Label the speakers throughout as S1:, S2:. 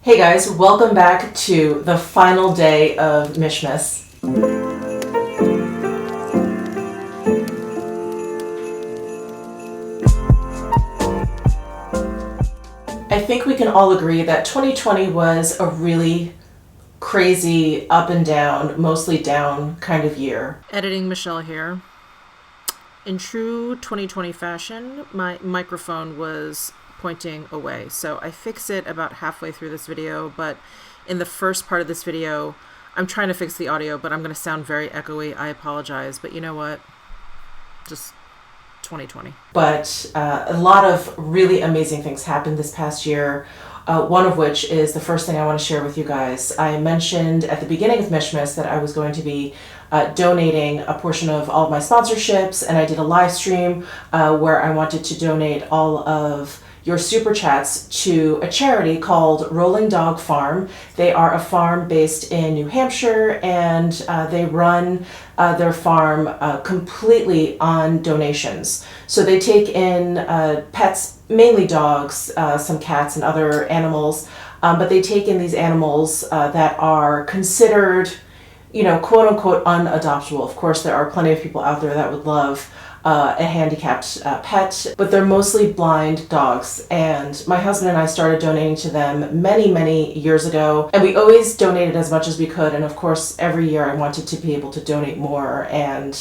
S1: Hey guys, welcome back to the final day of Mishmas. I think we can all agree that 2020 was a really crazy up and down, mostly down kind of year. Editing Michelle here. In true 2020 fashion, my microphone was pointing away. So I fix it about halfway through this video, but in the first part of this video, I'm trying to fix the audio, but I'm going to sound very echoey. I apologize, but you know what? Just 2020. But a lot of really amazing things happened this past year. One of which is the first thing I want to share with you guys. I mentioned at the beginning of Mishmas that I was going to be donating a portion of all of my sponsorships, and I did a live stream where I wanted to donate all of your super chats to a charity called Rolling Dog Farm. They are a farm based in New Hampshire, and they run their farm completely on donations. So they take in pets, mainly dogs, some cats and other animals, but they take in these animals that are considered, you know, quote unquote unadoptable. Of course, there are plenty of people out there that would love a handicapped pet, but they're mostly blind dogs. And my husband and I started donating to them many years ago, and we always donated as much as we could. And of course, every year I wanted to be able to donate more. And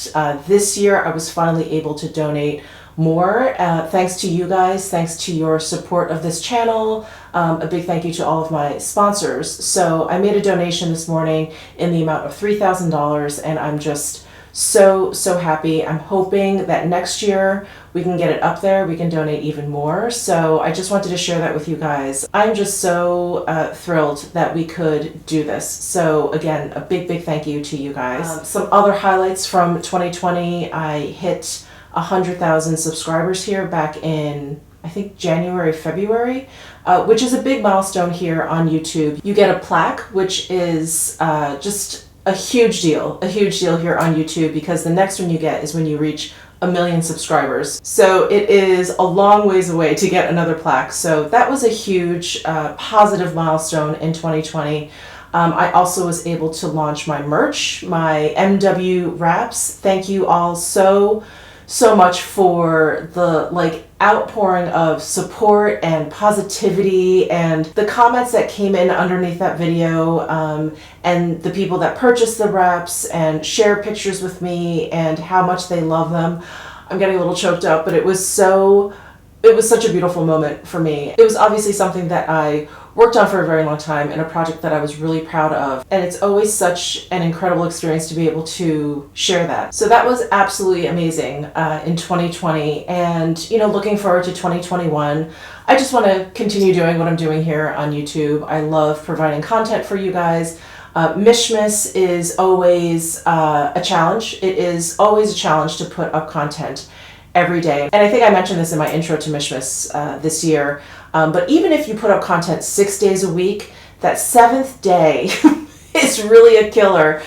S1: this year I was finally able to donate more, thanks to you guys, thanks to your support of this channel. A big thank you to all of my sponsors. So I made a donation this morning in the amount of $3,000, and I'm just so happy. I'm hoping that next year we can get it up there, we can donate even more. So I just wanted to share that with you guys. I'm just so thrilled that we could do this. So again, a big thank you to you guys. Some other highlights from 2020, I hit 100,000 subscribers here back in, I think, January, February, which is a big milestone here on YouTube. You get a plaque, which is just a huge deal here on YouTube, because the next one you get is when you reach 1 million subscribers. So it is a long ways away to get another plaque. So that was a huge positive milestone in 2020. I also was able to launch my merch, my MW wraps. Thank you all so much for the outpouring of support and positivity, and the comments that came in underneath that video, and the people that purchased the wraps and share pictures with me and how much they love them. I'm getting a little choked up, but it was such a beautiful moment for me. It was obviously something that I worked on for a very long time, and a project that I was really proud of. And it's always such an incredible experience to be able to share that. So that was absolutely amazing in 2020. And, you know, looking forward to 2021, I just want to continue doing what I'm doing here on YouTube. I love providing content for you guys. Mishmas is always a challenge. It is always a challenge to put up content every day. And I think I mentioned this in my intro to Mishmas this year, but even if you put up content 6 days a week, that seventh day is really a killer.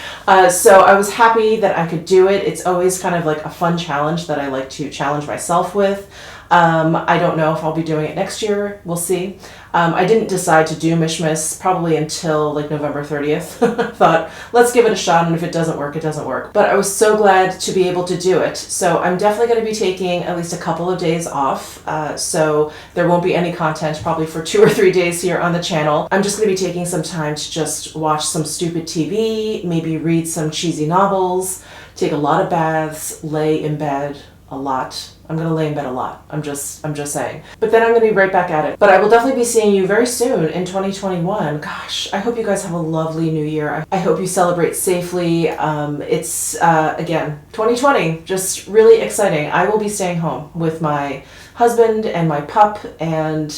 S1: So I was happy that I could do it. It's always kind of like a fun challenge that I like to challenge myself with. I don't know if I'll be doing it next year. We'll see. I didn't decide to do Mishmas probably until like November 30th. I thought, let's give it a shot, and if it doesn't work, it doesn't work. But I was so glad to be able to do it. So I'm definitely going to be taking at least a couple of days off. So there won't be any content probably for 2 or 3 days here on the channel. I'm just going to be taking some time to just watch some stupid TV, maybe read some cheesy novels, take a lot of baths, lay in bed a lot. I'm going to lay in bed a lot. I'm just saying. But then I'm going to be right back at it. But I will definitely be seeing you very soon in 2021. Gosh, I hope you guys have a lovely new year. I hope you celebrate safely. It's, again, 2020, just really exciting. I will be staying home with my husband and my pup, and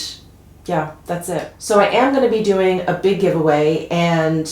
S1: yeah, that's it. So I am going to be doing a big giveaway, and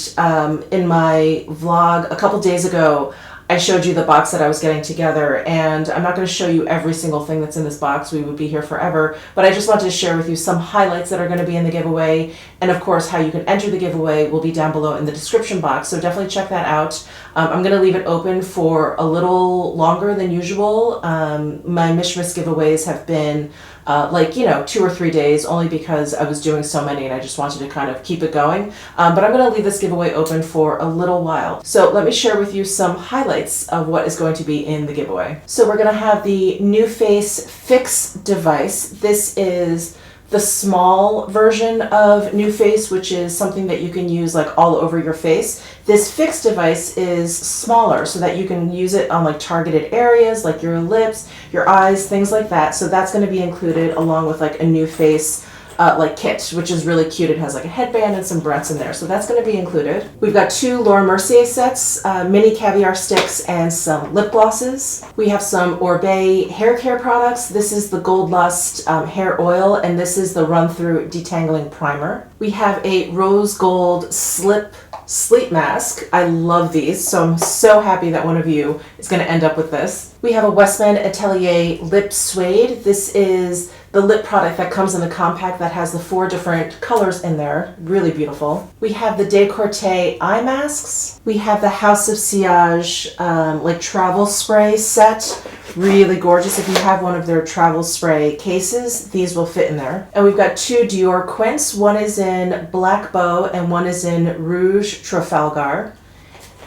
S1: in my vlog a couple days ago, I showed you the box that I was getting together, and I'm not going to show you every single thing that's in this box. We would be here forever, but I just wanted to share with you some highlights that are going to be in the giveaway, and of course how you can enter the giveaway will be down below in the description box, so definitely check that out. I'm going to leave it open for a little longer than usual. My Mishmas giveaways have been like, you know, 2 or 3 days, only because I was doing so many and I just wanted to kind of keep it going. But I'm going to leave this giveaway open for a little while. So let me share with you some highlights of what is going to be in the giveaway. So we're going to have the NuFace Fix device. This is the small version of NuFace, which is something that you can use like all over your face. This Fix device is smaller so that you can use it on like targeted areas like your lips, your eyes, things like that. So that's going to be included along with like a NuFace like kit, which is really cute. It has like a headband and some barrettes in there, so that's going to be included. We've got 2 Laura Mercier sets, mini caviar sticks, and some lip glosses. We have some Oribe hair care products. This is the Gold Lust hair oil, and this is the Run Through Detangling Primer. We have a rose gold sleep mask. I love these, so I'm so happy that one of you is going to end up with this. We have a Westman Atelier lip suede. This is the lip product that comes in the compact that has the 4 different colors in there. Really beautiful. We have the Décolleté eye masks. We have the House of Sillage like travel spray set. Really gorgeous. If you have one of their travel spray cases, these will fit in there. And we've got 2 Dior Quints. One is in Black Bow and one is in Rouge Trafalgar.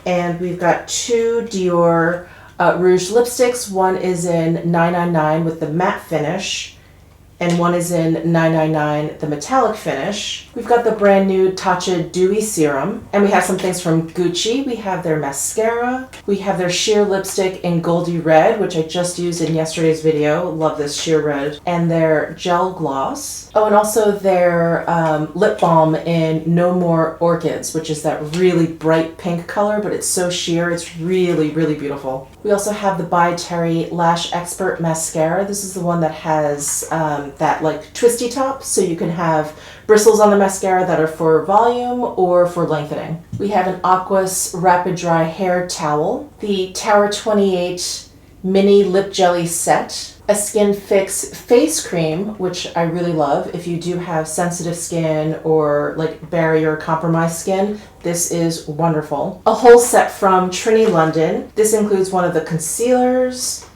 S1: And we've got 2 Dior Rouge lipsticks. One is in 999 with the matte finish, and one is in 999, the metallic finish. We've got the brand new Tatcha Dewy Serum, and we have some things from Gucci. We have their mascara. We have their sheer lipstick in Goldie Red, which I just used in yesterday's video. Love this sheer red. And their gel gloss. Oh, and also their lip balm in No More Orchids, which is that really bright pink color, but it's so sheer. It's really, really beautiful. We also have the By Terry Lash Expert Mascara. This is the one that has that like twisty top, so you can have bristles on the mascara that are for volume or for lengthening. We have an Aquas Rapid Dry Hair Towel, the Tower 28 Mini Lip Jelly Set, a Skin Fix Face Cream, which I really love. If you do have sensitive skin or like barrier compromised skin, this is wonderful. A whole set from Trini London. This includes one of the concealers,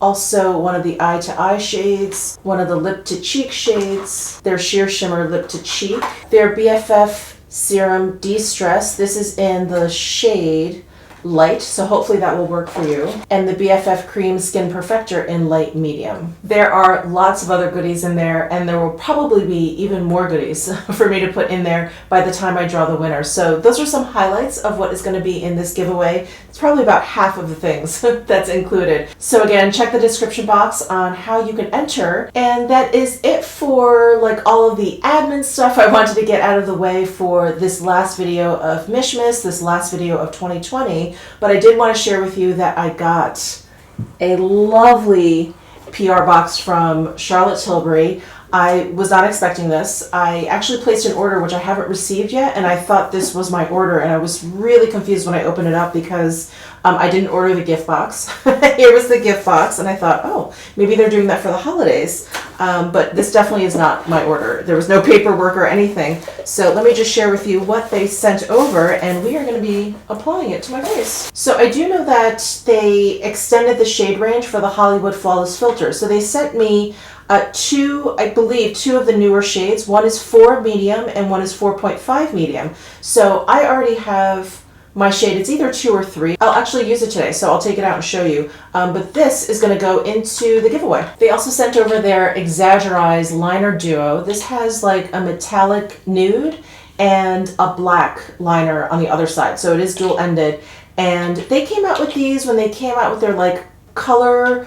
S1: also one of the eye to eye shades, one of the lip to cheek shades, their sheer shimmer lip to cheek, their BFF Serum De-Stress. This is in the shade Light, so hopefully that will work for you. And the BFF Cream Skin Perfector in Light Medium. There are lots of other goodies in there, and there will probably be even more goodies for me to put in there by the time I draw the winner. So those are some highlights of what is going to be in this giveaway. It's probably about half of the things that's included. So again, check the description box on how you can enter. And that is it for like all of the admin stuff I wanted to get out of the way for this last video of Mishmas, this last video of 2020. But I did want to share with you that I got a lovely PR box from Charlotte Tilbury. I was not expecting this. I actually placed an order which I haven't received yet, and I thought this was my order, and I was really confused when I opened it up because I didn't order the gift box. Here was the gift box, and I thought, oh, maybe they're doing that for the holidays. But this definitely is not my order. There was no paperwork or anything. So let me just share with you what they sent over, and we are going to be applying it to my face. So I do know that they extended the shade range for the Hollywood Flawless Filter. So they sent me I believe two of the newer shades. One is 4 medium and one is 4.5 medium. So I already have my shade. It's either 2 or 3. I'll actually use it today, so I'll take it out and show you. But this is going to go into the giveaway. They also sent over their Exaggerize Liner Duo. This has like a metallic nude and a black liner on the other side. So it is dual-ended. And they came out with these when they came out with their like color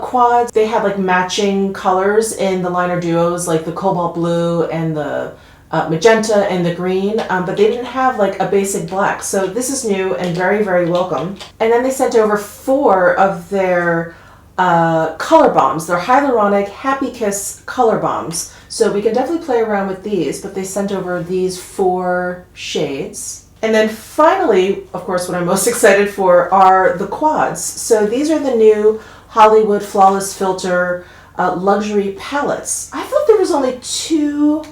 S1: quads. They had like matching colors in the liner duos, like the cobalt blue and the magenta and the green, but they didn't have like a basic black. So this is new and very, very welcome. And then they sent over 4 of their color bombs. They're hyaluronic Happy Kiss color bombs. So we can definitely play around with these, but they sent over these 4 shades. And then finally, of course, what I'm most excited for are the quads. So these are the new Hollywood Flawless Filter luxury palettes. I thought there was only two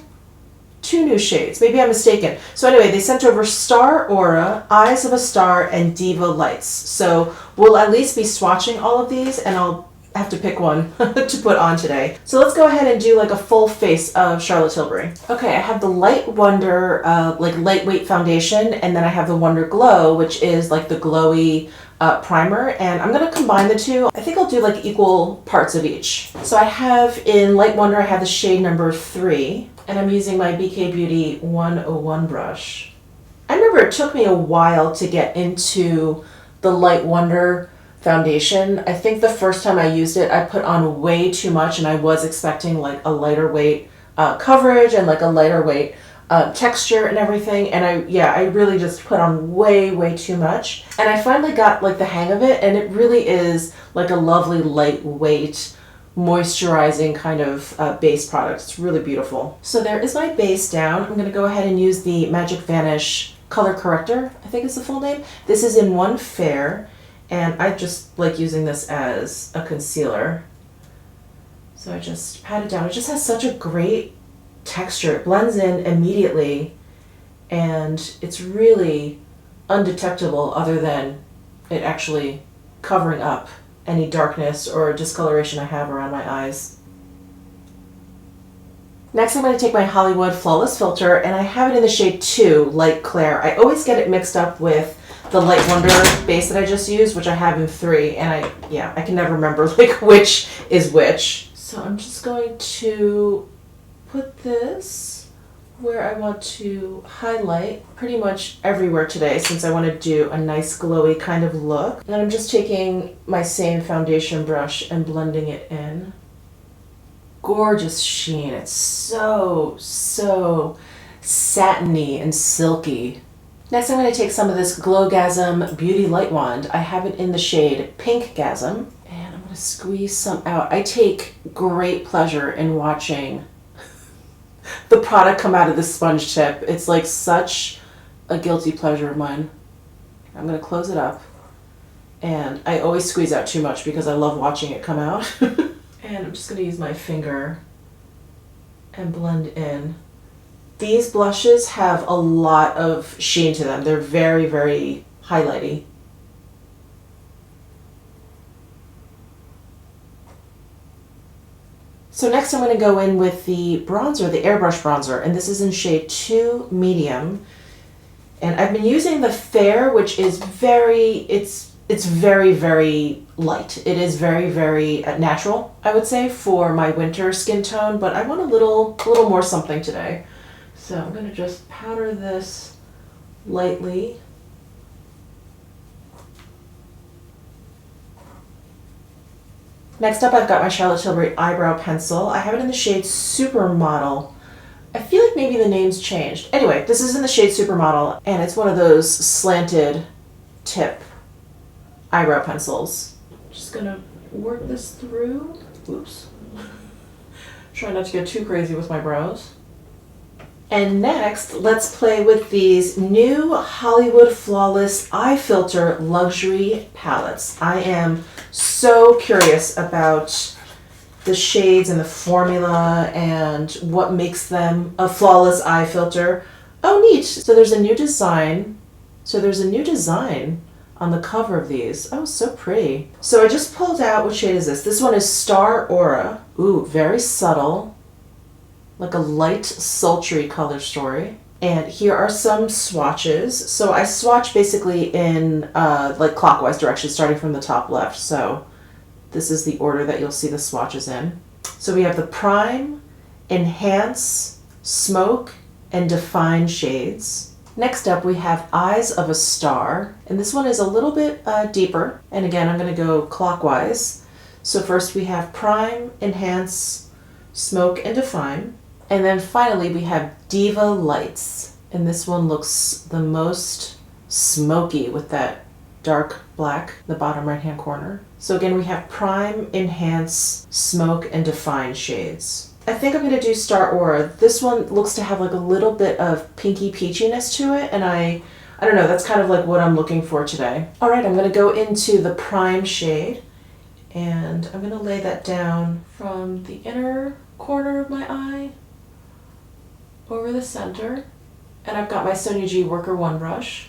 S1: new shades. Maybe I'm mistaken. So anyway, they sent over Star Aura, Eyes of a Star, and Diva Lights. So we'll at least be swatching all of these, and I'll I have to pick one to put on today. So let's go ahead and do like a full face of Charlotte Tilbury. Okay, I have the Light Wonder like lightweight foundation, and then I have the Wonder Glow, which is like the glowy primer, and I'm gonna combine the two. I think I'll do like equal parts of each. So I have in Light Wonder, I have the shade number 3, and I'm using my BK Beauty 101 brush. I remember it took me a while to get into the Light Wonder foundation. I think the first time I used it, I put on way too much, and I was expecting like a lighter weight coverage and like a lighter weight texture and everything, and I really just put on way too much, and I finally got like the hang of it, and it really is like a lovely lightweight moisturizing kind of base product. It's really beautiful. So there is my base down. I'm going to go ahead and use the Magic Vanish color corrector, I think is the full name. This is in 1 Fair, and I just like using this as a concealer. So I just pat it down. It just has such a great texture. It blends in immediately, and it's really undetectable other than it actually covering up any darkness or discoloration I have around my eyes. Next, I'm going to take my Hollywood Flawless Filter, and I have it in the shade 2, Light Clair. I always get it mixed up with the Light Wonder base that I just used, which I have in 3, and I can never remember like which is which. So I'm just going to put this where I want to highlight pretty much everywhere today, since I want to do a nice glowy kind of look. And I'm just taking my same foundation brush and blending it in. Gorgeous sheen. It's so satiny and silky. Next, I'm going to take some of this Glowgasm Beauty Light Wand. I have it in the shade Pinkgasm, and I'm going to squeeze some out. I take great pleasure in watching the product come out of the sponge tip. It's like such a guilty pleasure of mine. I'm going to close it up, and I always squeeze out too much because I love watching it come out. And I'm just going to use my finger and blend in. These blushes have a lot of sheen to them. They're very highlighty. So next I'm going to go in with the bronzer, the airbrush bronzer, and this is in shade 2 Medium. And I've been using the Fair, which is it's very light. It is very natural, I would say, for my winter skin tone, but I want a little more something today. So I'm going to just powder this lightly. Next up, I've got my Charlotte Tilbury eyebrow pencil. I have it in the shade Supermodel. I feel like maybe the name's changed. Anyway, this is in the shade Supermodel, and it's one of those slanted tip eyebrow pencils. Just gonna work this through. Oops. Try not to get too crazy with my brows. And next, let's play with these new Hollywood Flawless Eye Filter Luxury Palettes. I am so curious about the shades and the formula and what makes them a flawless eye filter. Oh, neat. So there's a new design. On the cover of these. Oh, so pretty. So I just pulled out, what shade is this? This one is Star Aura. Ooh, very subtle. Like a light, sultry color story. And here are some swatches. So I swatch basically in like clockwise direction, starting from the top left. So this is the order that you'll see the swatches in. So we have the Prime, Enhance, Smoke, and Define shades. Next up, we have Eyes of a Star, and this one is a little bit deeper. And again, I'm going to go clockwise. So first we have Prime, Enhance, Smoke, and Define. And then finally we have Diva Lights, and this one looks the most smoky with that dark black in the bottom right hand corner. So again, we have Prime, Enhance, Smoke, and Define shades. I think I'm going to do Star Aura. This one looks to have like a little bit of pinky peachiness to it, and I don't know, that's kind of like what I'm looking for today. All right, I'm going to go into the Prime shade, and I'm going to lay that down from the inner corner of my eye over the center. And I've got my Sonia G Worker 1 brush.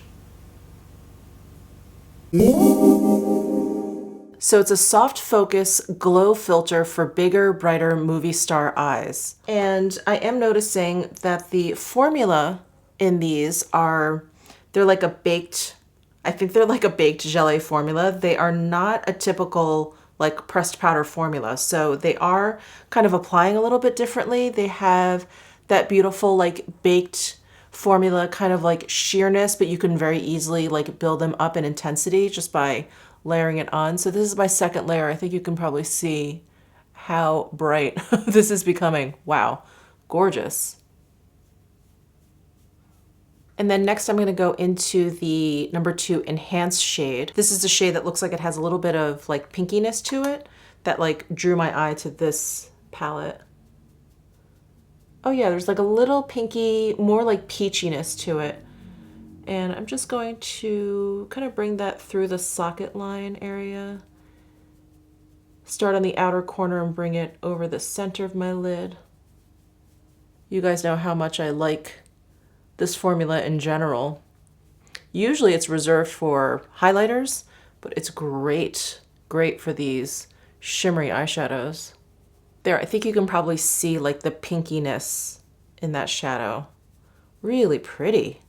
S1: So it's a soft focus glow filter for bigger, brighter movie star eyes. And I am noticing that the formula in these they're like a baked, I think they're like a baked gelée formula. They are not a typical like pressed powder formula. So they are kind of applying a little bit differently. They have that beautiful like baked formula kind of like sheerness, but you can very easily like build them up in intensity just by layering it on. So this is my second layer. I think you can probably see how bright this is becoming. Wow, gorgeous. And then next I'm going to go into the number 2 enhanced shade. This is a shade that looks like it has a little bit of like pinkiness to it that like drew my eye to this palette. Oh yeah, there's like a little pinky, more like peachiness to it. And I'm just going to kind of bring that through the socket line area. Start on the outer corner and bring it over the center of my lid. You guys know how much I like this formula in general. Usually it's reserved for highlighters, but it's great for these shimmery eyeshadows. There, I think you can probably see like the pinkiness in that shadow. Really pretty.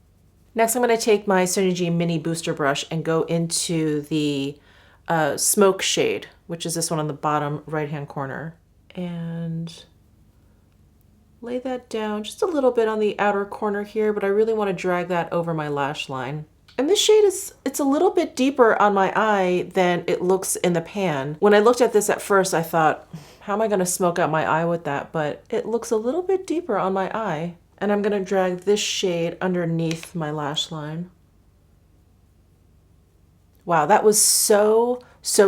S1: Next, I'm going to take my Sonia G mini booster brush and go into the smoke shade, which is this one on the bottom right-hand corner. And lay that down just a little bit on the outer corner here, but I really want to drag that over my lash line. And this shade it's a little bit deeper on my eye than it looks in the pan. When I looked at this at first, I thought, how am I going to smoke out my eye with that? But it looks a little bit deeper on my eye. And I'm going to drag this shade underneath my lash line. Wow, that was so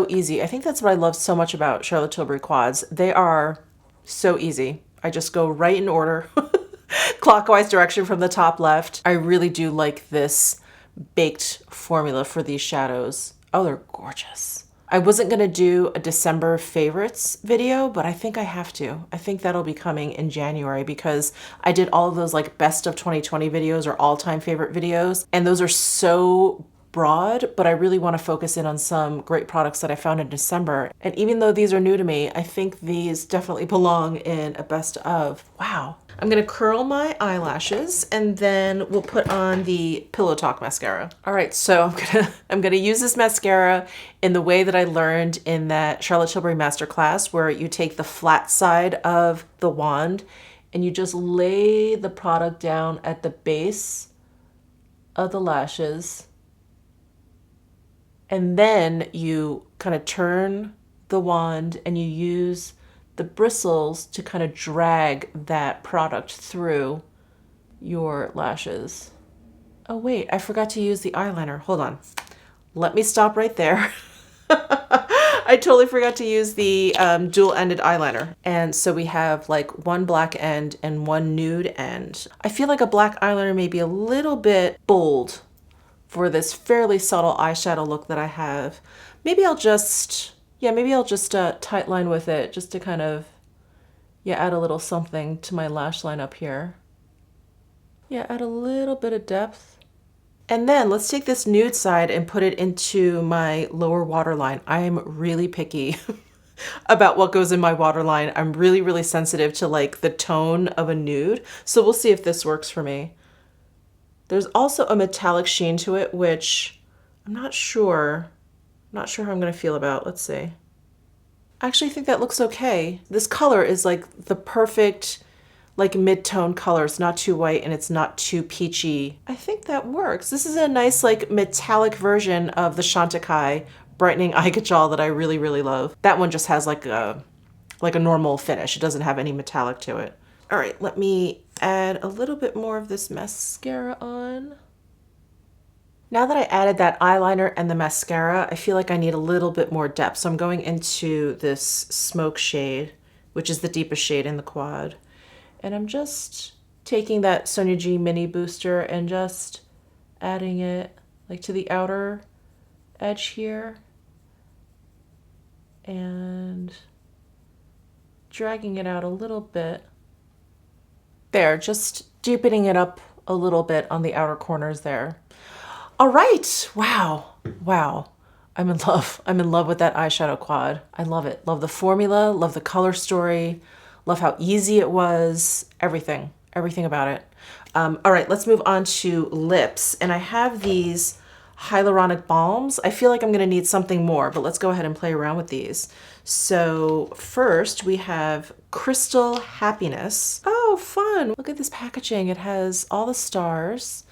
S1: easy. I think that's what I love so much about Charlotte Tilbury quads. They are so easy. I just go right in order, clockwise direction from the top left. I really do like this baked formula for these shadows. Oh, they're gorgeous. I wasn't gonna do a December favorites video, but I think I have to. I think that'll be coming in January because I did all of those like best of 2020 videos or all-time favorite videos, and those are so broad, but I really want to focus in on some great products that I found in December. And even though these are new to me, I think these definitely belong in a best of. Wow. I'm going to curl my eyelashes and then we'll put on the Pillow Talk mascara. All right, so I'm going to use this mascara in the way that I learned in that Charlotte Tilbury masterclass, where you take the flat side of the wand and you just lay the product down at the base of the lashes. And then you kind of turn the wand and you use the bristles to kind of drag that product through your lashes. Oh wait, I forgot to use the eyeliner. Hold on. Let me stop right there. I totally forgot to use the dual-ended eyeliner. And so we have like one black end and one nude end. I feel like a black eyeliner may be a little bit bold for this fairly subtle eyeshadow look that I have. Maybe I'll just tight line with it just to kind of, add a little something to my lash line up here. Yeah, add a little bit of depth. And then let's take this nude side and put it into my lower waterline. I'm really picky about what goes in my waterline. I'm really, really sensitive to like the tone of a nude. So we'll see if this works for me. There's also a metallic sheen to it, which I'm not sure how I'm going to feel about. Let's see. I actually think that looks okay. This color is like the perfect like mid-tone color. It's not too white and it's not too peachy. I think that works. This is a nice like metallic version of the Chantecaille brightening eye gel that I really, really love. That one just has like a normal finish. It doesn't have any metallic to it. All right, let me add a little bit more of this mascara on. Now that I added that eyeliner and the mascara, I feel like I need a little bit more depth. So I'm going into this smoke shade, which is the deepest shade in the quad. And I'm just taking that Sonia G mini booster and just adding it like to the outer edge here. And dragging it out a little bit. There, just deepening it up a little bit on the outer corners there. All right, wow. I'm in love. I'm in love with that eyeshadow quad. I love it. Love the formula, love the color story, love how easy it was, everything about it. All right, let's move on to lips. And I have these hyaluronic balms. I feel like I'm gonna need something more, but let's go ahead and play around with these. So first we have Crystal Happiness. Oh, fun. Look at this packaging. It has all the stars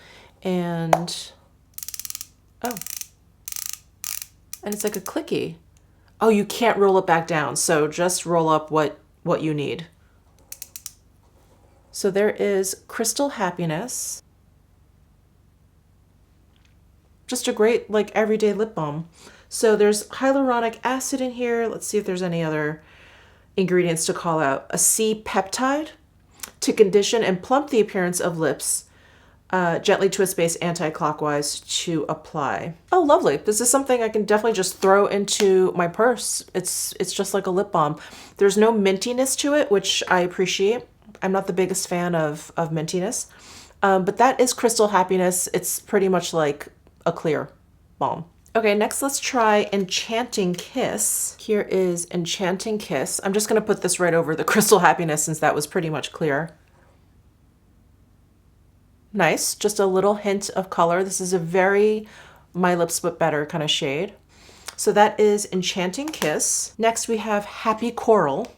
S1: and, oh, and it's like a clicky. Oh, you can't roll it back down. So just roll up what you need. So there is Crystal Happiness. Just a great like everyday lip balm. So there's hyaluronic acid in here. Let's see if there's any other ingredients to call out. A C peptide to condition and plump the appearance of lips. Gently twist base anti-clockwise to apply. Oh, lovely. This is something I can definitely just throw into my purse. It's just like a lip balm. There's no mintiness to it, which I appreciate. I'm not the biggest fan of mintiness, but that is Crystal Happiness. It's pretty much like a clear balm. Okay, next let's try Enchanting Kiss. Here is Enchanting Kiss. I'm just gonna put this right over the Crystal Happiness since that was pretty much clear. Nice, just a little hint of color. This is a very My Lips But Better kind of shade. So that is Enchanting Kiss. Next we have Happy Coral.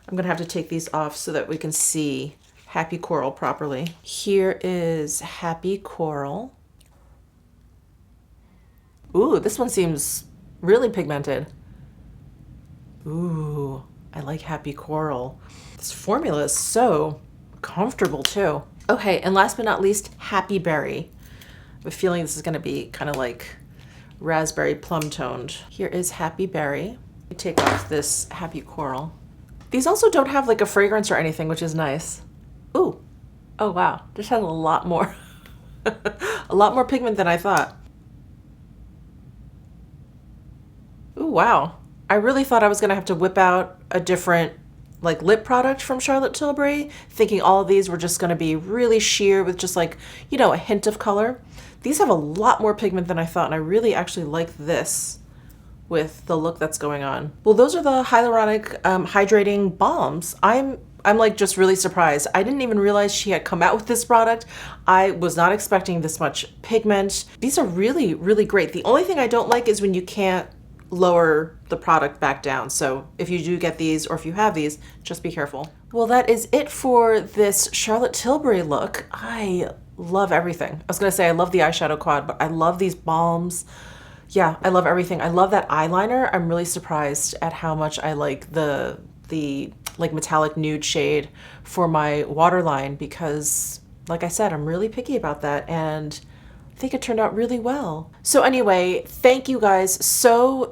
S1: I'm gonna have to take these off so that we can see Happy Coral properly. Here is Happy Coral. Ooh, this one seems really pigmented. Ooh, I like Happy Coral. This formula is so comfortable too. Okay, and last but not least, Happy Berry. I have a feeling this is gonna be kind of like raspberry plum toned. Here is Happy Berry. Let me take off this Happy Coral. These also don't have like a fragrance or anything, which is nice. Ooh, oh wow, this has a lot more, a lot more pigment than I thought. Ooh, wow. I really thought I was gonna have to whip out a different like lip product from Charlotte Tilbury, thinking all of these were just gonna be really sheer with just like, you know, a hint of color. These have a lot more pigment than I thought, and I really actually like this with the look that's going on. Well, those are the hyaluronic hydrating balms. I'm like just really surprised. I didn't even realize she had come out with this product. I was not expecting this much pigment. These are really, really great. The only thing I don't like is when you can't lower the product back down. So if you do get these or if you have these, just be careful. Well, that is it for this Charlotte Tilbury look. I love everything. I was gonna say I love the eyeshadow quad, but I love these balms. Yeah, I love everything. I love that eyeliner. I'm really surprised at how much I like the like metallic nude shade for my waterline because like I said, I'm really picky about that and I think it turned out really well. So anyway, thank you guys so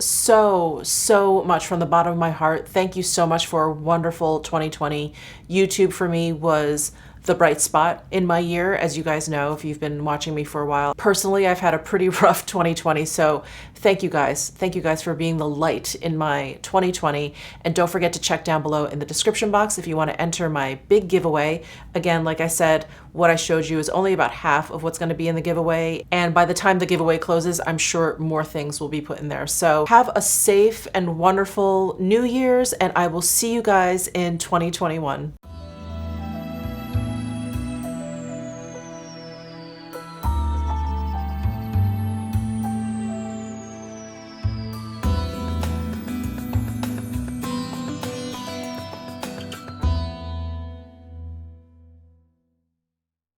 S1: much from the bottom of my heart. Thank you so much for a wonderful 2020. YouTube for me was the bright spot in my year, as you guys know, if you've been watching me for a while. Personally, I've had a pretty rough 2020, so thank you guys. Thank you guys for being the light in my 2020. And don't forget to check down below in the description box if you want to enter my big giveaway. Again, like I said, what I showed you is only about half of what's going to be in the giveaway. And by the time the giveaway closes, I'm sure more things will be put in there. So have a safe and wonderful New Year's, and I will see you guys in 2021.